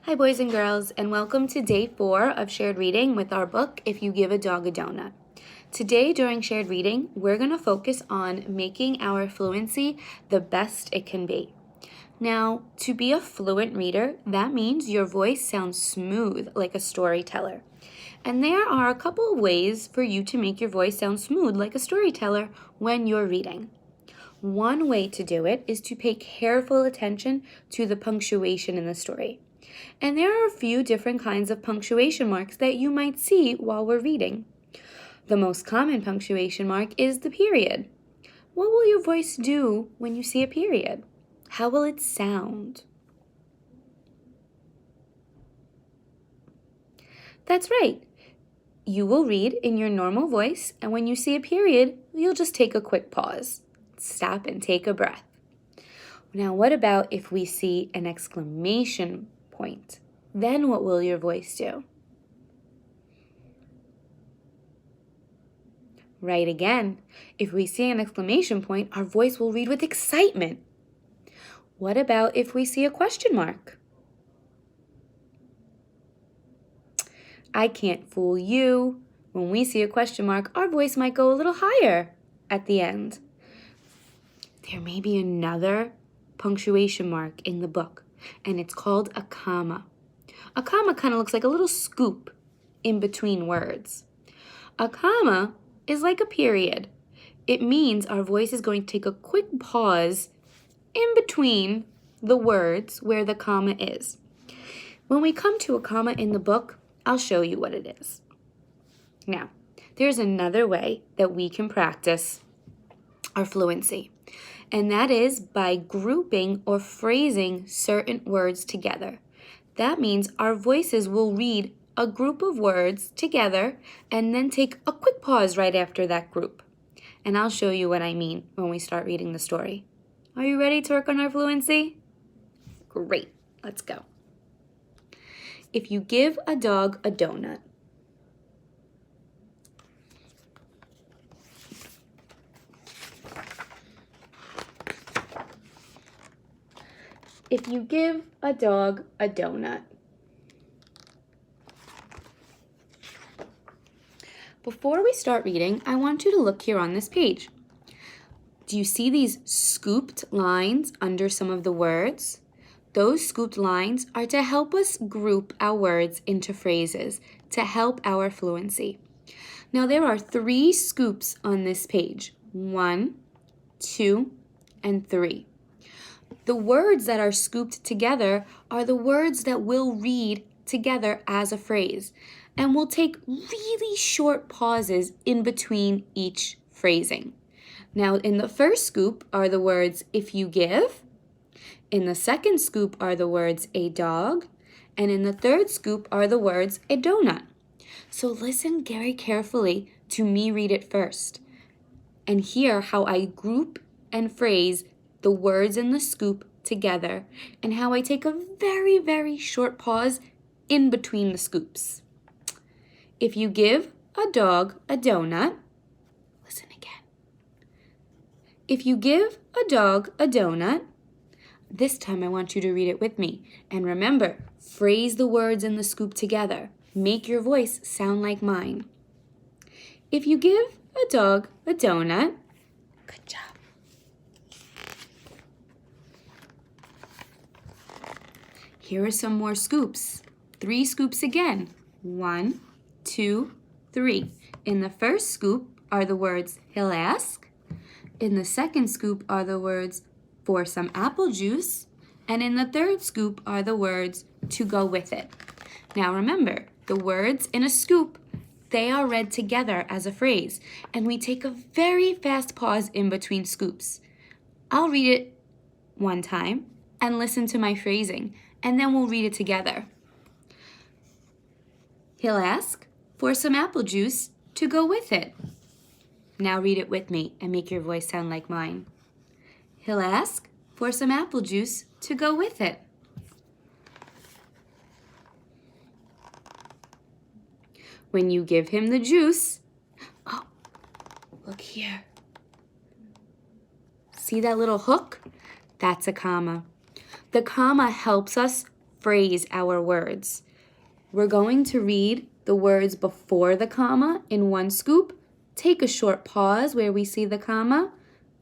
Hi, boys and girls, and welcome to day 4 of shared reading with our book, If You Give a Dog a Donut. Today, during shared reading, we're going to focus on making our fluency the best it can be. Now, to be a fluent reader, that means your voice sounds smooth like a storyteller. And there are a couple of ways for you to make your voice sound smooth like a storyteller when you're reading. One way to do it is to pay careful attention to the punctuation in the story. And there are a few different kinds of punctuation marks that you might see while we're reading. The most common punctuation mark is the period. What will your voice do when you see a period? How will it sound? That's right. You will read in your normal voice, and when you see a period, you'll just take a quick pause. Stop and take a breath. Now, what about if we see an exclamation point? Then what will your voice do? Right again. If we see an exclamation point, our voice will read with excitement. What about if we see a question mark? I can't fool you. When we see a question mark, our voice might go a little higher at the end. There may be another punctuation mark in the book, and it's called a comma. A comma kind of looks like a little scoop in between words. A comma is like a period. It means our voice is going to take a quick pause in between the words where the comma is. When we come to a comma in the book, I'll show you what it is. Now, there's another way that we can practice our fluency, and that is by grouping or phrasing certain words together. That means our voices will read a group of words together and then take a quick pause right after that group. And I'll show you what I mean when we start reading the story. Are you ready to work on our fluency? Great, let's go. If you give a dog a donut, if you give a dog a donut. Before we start reading, I want you to look here on this page. Do you see these scooped lines under some of the words? Those scooped lines are to help us group our words into phrases to help our fluency. Now there are 3 scoops on this page. 1, 2, and 3. The words that are scooped together are the words that we'll read together as a phrase. And we'll take really short pauses in between each phrasing. Now, in the first scoop are the words, if you give. In the second scoop are the words, a dog. And in the third scoop are the words, a donut. So listen very carefully to me read it first and hear how I group and phrase the words in the scoop together and how I take a very, very short pause in between the scoops. If you give a dog a donut, listen again. If you give a dog a donut, this time I want you to read it with me. And remember, phrase the words in the scoop together. Make your voice sound like mine. If you give a dog a donut, good job. Here are some more scoops. 3 scoops again. 1, 2, 3. In the first scoop are the words, he'll ask. In the second scoop are the words, for some apple juice. And in the third scoop are the words, to go with it. Now remember, the words in a scoop, they are read together as a phrase. And we take a very fast pause in between scoops. I'll read it one time and listen to my phrasing. And then we'll read it together. He'll ask for some apple juice to go with it. Now read it with me and make your voice sound like mine. He'll ask for some apple juice to go with it. When you give him the juice, oh, look here. See that little hook? That's a comma. The comma helps us phrase our words. We're going to read the words before the comma in one scoop, take a short pause where we see the comma,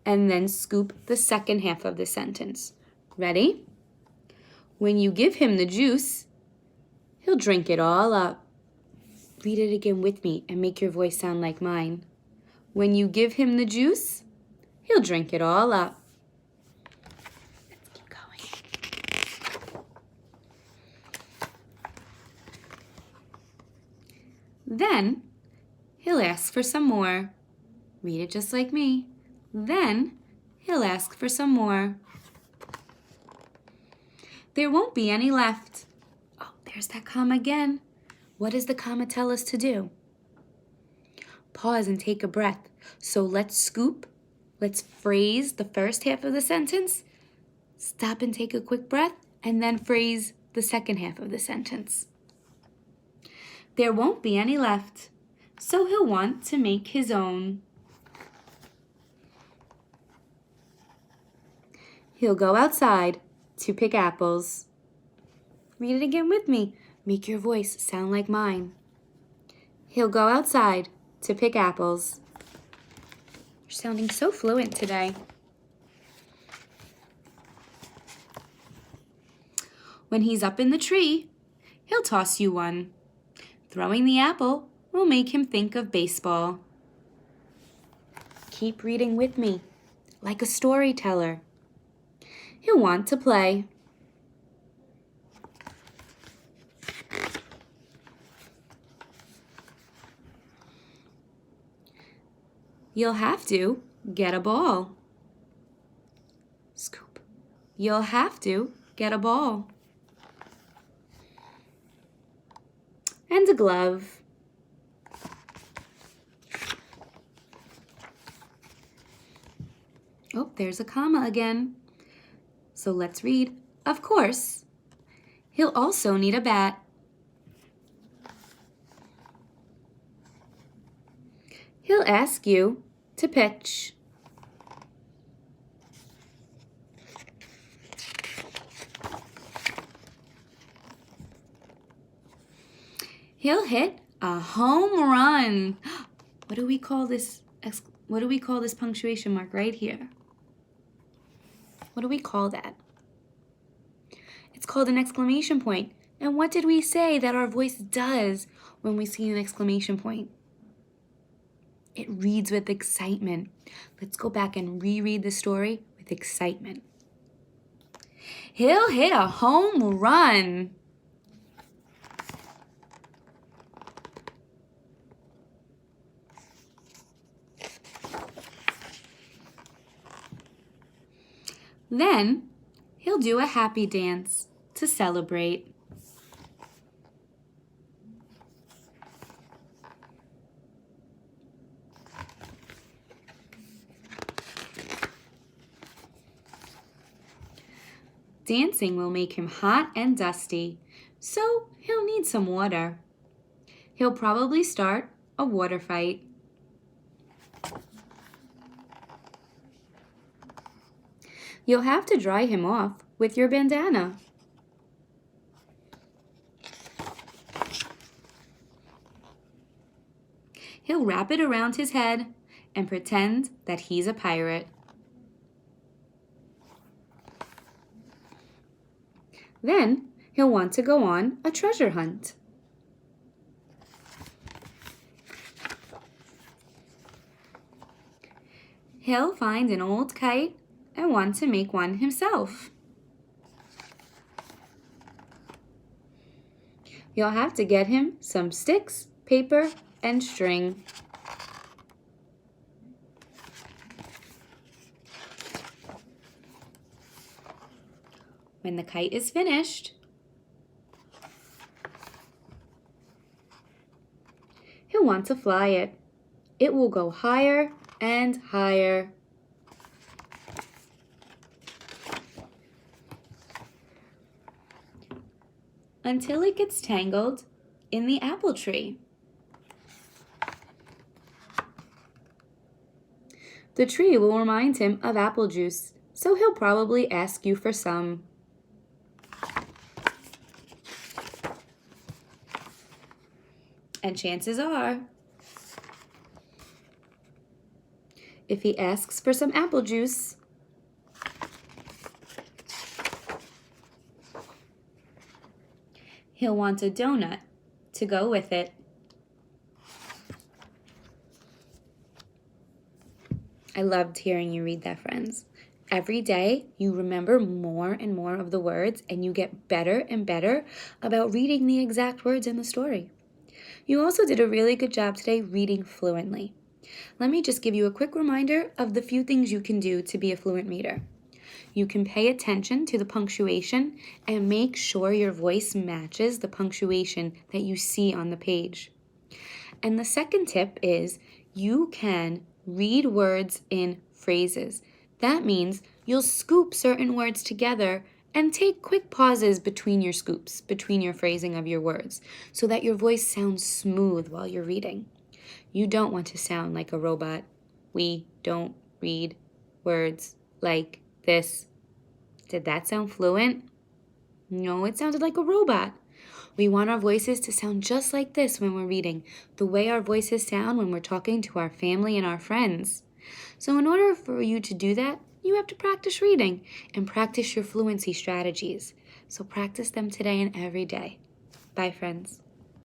and then scoop the second half of the sentence. Ready? When you give him the juice, he'll drink it all up. Read it again with me and make your voice sound like mine. When you give him the juice, he'll drink it all up. Let's keep going. Then he'll ask for some more. Read it just like me. Then he'll ask for some more. There won't be any left. Oh, there's that comma again. What does the comma tell us to do? Pause and take a breath. So let's scoop. Let's phrase the first half of the sentence. Stop and take a quick breath, and then phrase the second half of the sentence. There won't be any left, so he'll want to make his own. He'll go outside to pick apples. Read it again with me. Make your voice sound like mine. He'll go outside to pick apples. You're sounding so fluent today. When he's up in the tree, he'll toss you one. Throwing the apple will make him think of baseball. Keep reading with me, like a storyteller. He'll want to play. You'll have to get a ball. Scoop. You'll have to get a ball. And a glove. Oh, there's a comma again. So let's read. Of course. He'll also need a bat. He'll ask you to pitch. He'll hit a home run. What do we call this? What do we call this punctuation mark right here? What do we call that? It's called an exclamation point. And what did we say that our voice does when we see an exclamation point? It reads with excitement. Let's go back and reread the story with excitement. He'll hit a home run. Then he'll do a happy dance to celebrate. Dancing will make him hot and dusty, so he'll need some water. He'll probably start a water fight. You'll have to dry him off with your bandana. He'll wrap it around his head and pretend that he's a pirate. Then he'll want to go on a treasure hunt. He'll find an old kite and want to make one himself. You'll have to get him some sticks, paper, and string. When the kite is finished, he'll want to fly it. It will go higher and higher. Until it gets tangled in the apple tree. The tree will remind him of apple juice, so he'll probably ask you for some. And chances are, if he asks for some apple juice, he'll want a donut to go with it. I loved hearing you read that, friends. Every day, you remember more and more of the words, and you get better and better about reading the exact words in the story. You also did a really good job today reading fluently. Let me just give you a quick reminder of the few things you can do to be a fluent reader. You can pay attention to the punctuation and make sure your voice matches the punctuation that you see on the page. And the second tip is you can read words in phrases. That means you'll scoop certain words together and take quick pauses between your scoops, between your phrasing of your words, so that your voice sounds smooth while you're reading. You don't want to sound like a robot. We don't read words like this. Did that sound fluent? No, it sounded like a robot. We want our voices to sound just like this when we're reading, the way our voices sound when we're talking to our family and our friends. So in order for you to do that, you have to practice reading and practice your fluency strategies. So practice them today and every day. Bye, friends.